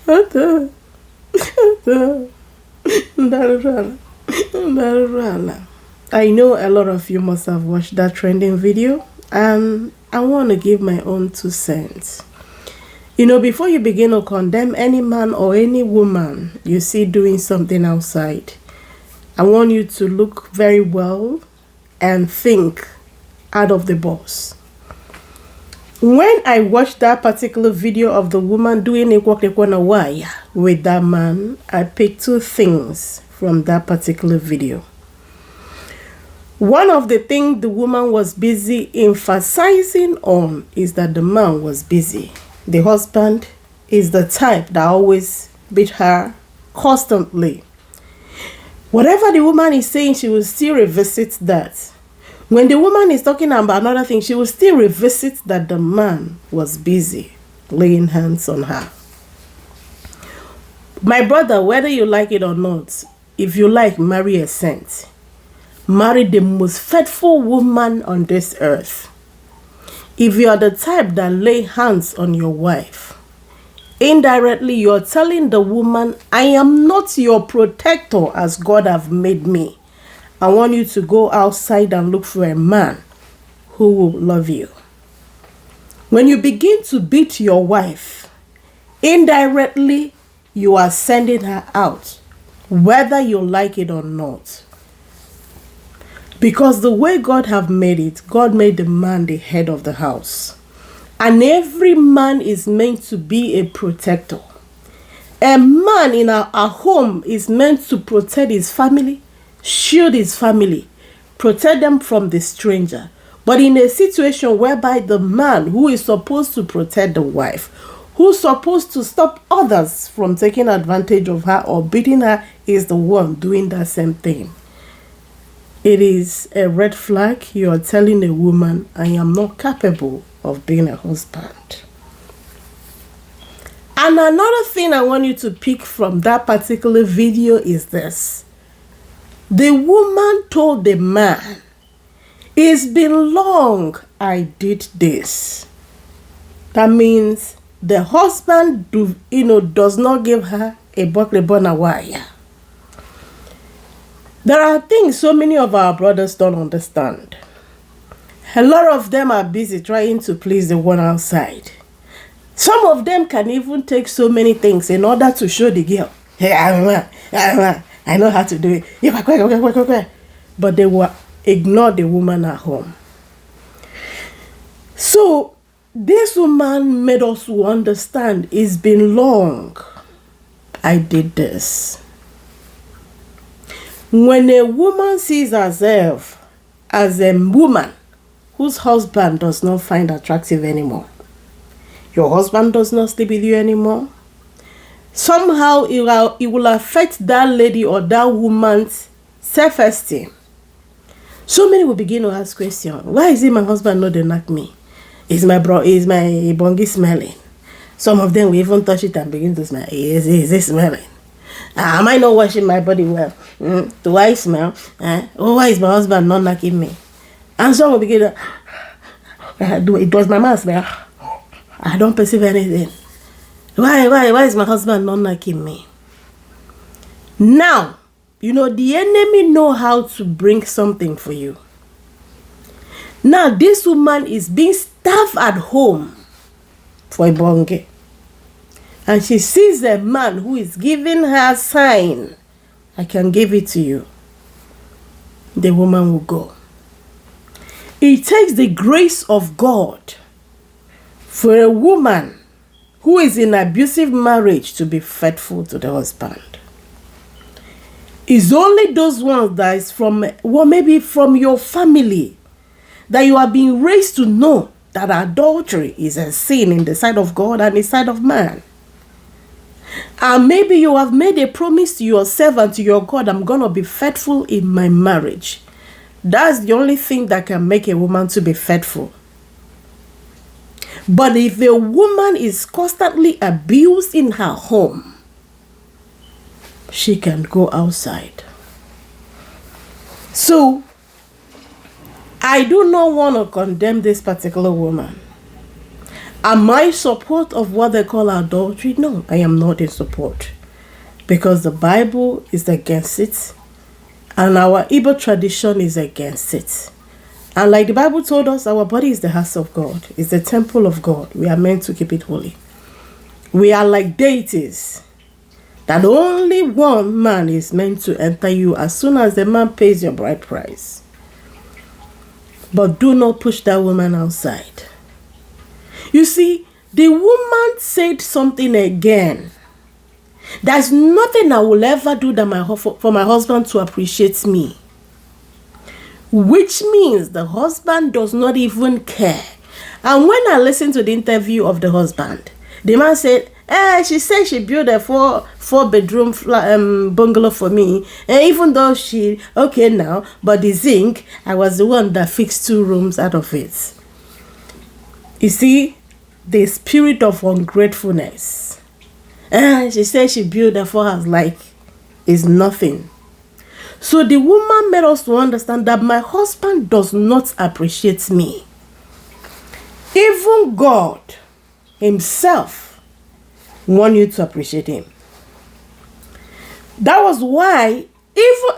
I know a lot of you must have watched that trending video, and I want to give my own 2 cents. Before you begin to condemn any man or any woman you see doing something outside, I want you to look very well and think out of the box. When I watched that particular video of the woman doing a waya with that man, I picked 2 things from that particular video. One of the things the woman was busy emphasizing on is that the man was busy. The husband is the type that always beat her constantly. Whatever the woman is saying, she will still revisit that. When the woman is talking about another thing, she will still revisit that the man was busy laying hands on her. My brother, whether you like it or not, if you like, marry a saint. Marry the most faithful woman on this earth. If you are the type that lay hands on your wife, indirectly you're telling the woman, I am not your protector as God have made me. I want you to go outside and look for a man who will love you. When you begin to beat your wife, indirectly you are sending her out, whether you like it or not. Because the way God have made it, God made the man the head of the house. And every man is meant to be a protector. A man in a home is meant to protect his family, shield his family, protect them from the stranger. But in a situation whereby the man who is supposed to protect the wife, who's supposed to stop others from taking advantage of her or beating her, is the one doing that same thing. It is a red flag. You are telling a woman, I am not capable of being a husband. And another thing I want you to pick from that particular video is this. The woman told the man, it's been long I did this. That means the husband does not give her a bokle wire. There are things so many of our brothers don't understand. A lot of them are busy trying to please the one outside. Some of them can even take so many things in order to show the girl, hey, I know how to do it. But they will ignore the woman at home. So this woman made us understand it's been long I did this. When a woman sees herself as a woman whose husband does not find attractive anymore, your husband does not sleep with you anymore, somehow it will affect that lady or that woman's self-esteem. So many will begin to ask questions. Why is it my husband not knock me? Is my bongi smelling? Some of them will even touch it and begin to smell. Is it smelling? Am I not washing my body well? Do I smell? Why is my husband not knocking me? And some will begin to, does my mouth smell? I don't perceive anything. Why is my husband not knocking me? Now, the enemy know how to bring something for you. Now, this woman is being starved at home for a bonge. And she sees a man who is giving her a sign, I can give it to you. The woman will go. It takes the grace of God for a woman who is in abusive marriage to be faithful to the husband. It's only those ones that is maybe from your family, that you are being raised to know that adultery is a sin in the sight of God and in the sight of man. And maybe you have made a promise to yourself and to your God, I'm going to be faithful in my marriage. That's the only thing that can make a woman to be faithful. But if a woman is constantly abused in her home, she can go outside. So, I do not want to condemn this particular woman. Am I in support of what they call adultery? No, I am not in support. Because the Bible is against it. And our Igbo tradition is against it. And like the Bible told us, our body is the house of God. It's the temple of God. We are meant to keep it holy. We are like deities. That only one man is meant to enter you as soon as the man pays your bride price. But do not push that woman outside. You see, the woman said something again. There's nothing I will ever do that for my husband to appreciate me. Which means the husband does not even care. And when I listened to the interview of the husband, the man said, she said she built a four bedroom bungalow for me. And even though but the zinc, I was the one that fixed 2 rooms out of it. You see, the spirit of ungratefulness. She said she built a 4 house like is nothing. So the woman made us to understand that my husband does not appreciate me. Even God himself wants you to appreciate him. That was why,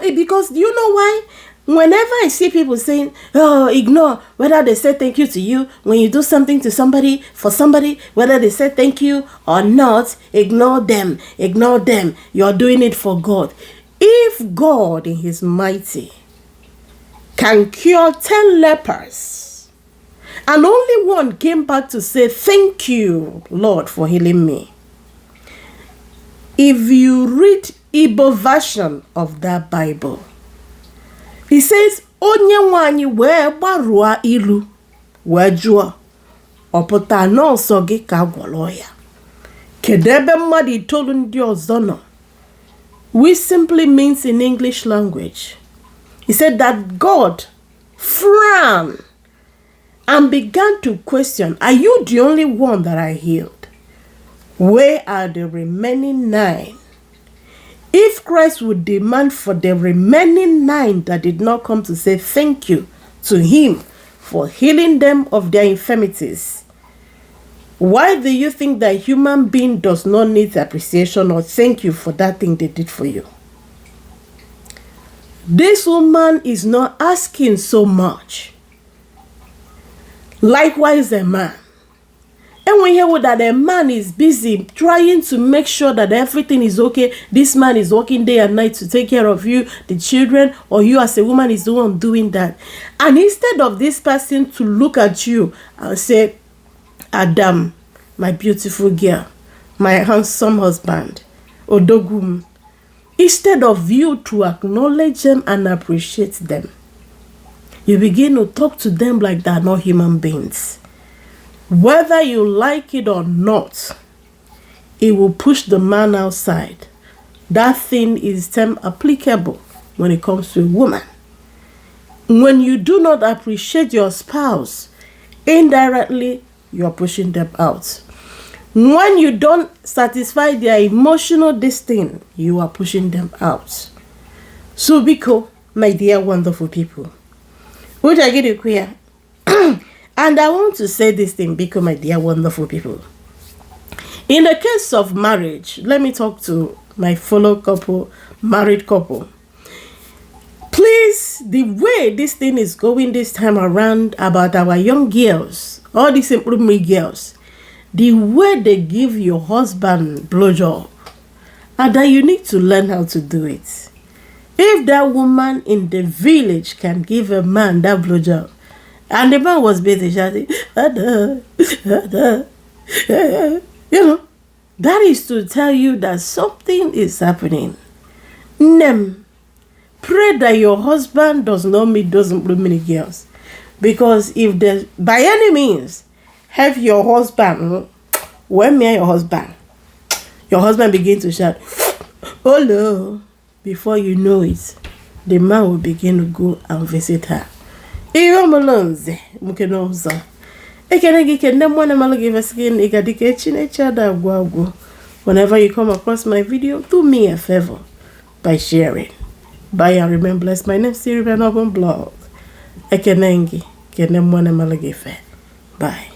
because you know why? Whenever I see people saying, ignore whether they say thank you to you, when you do something to somebody, for somebody, whether they say thank you or not, ignore them. You're doing it for God. If God in his mighty can cure 10 lepers, and only one came back to say, thank you, Lord, for healing me. If you read Igbo version of that Bible, he says, onye nwanyi wee gbarua ilu wee jụọ ọpụta n'ọsọ gị ka gwọrọ ya. Kedu ebe mmadụ itoolu ndị ọzọ nọ? Which simply means in English language, he said that God frowned and began to question, are you the only one that I healed? Where are the remaining 9? If Christ would demand for the remaining 9 that did not come to say thank you to him for healing them of their infirmities, why do you think that human being does not need appreciation or thank you for that thing they did for you? This woman is not asking so much. Likewise, a man. And we hear that a man is busy trying to make sure that everything is okay. This man is working day and night to take care of you, the children, or you as a woman is the one doing that. And instead of this person to look at you and say, Adam, my beautiful girl, my handsome husband, Odogum, instead of you to acknowledge them and appreciate them, you begin to talk to them like they're not human beings. Whether you like it or not, it will push the man outside. That thing is applicable when it comes to a woman. When you do not appreciate your spouse, indirectly, you're pushing them out. When you don't satisfy their emotional disdain, you are pushing them out. So, Biko, my dear wonderful people, would I get you queer? And I want to say this thing, Biko, my dear wonderful people. In the case of marriage, let me talk to my fellow couple, married couple. Please, the way this thing is going this time around about our young girls, all these improvement girls, the way they give your husband blowjob, and that you need to learn how to do it. If that woman in the village can give a man that blowjob, and the man was busy shouting, you know, that is to tell you that something is happening. Pray that your husband does not meet those many girls. Because if they, by any means, have your husband, when me and your husband begin to shout, oh no, before you know it, the man will begin to go and visit her. Even Malonze, Mukenoza. Whenever you come across my video, do me a favor by sharing. Bye and remain blessed. My name is Siri Benobon Blog. Ekenengi, Kenemwane Malagife. Bye.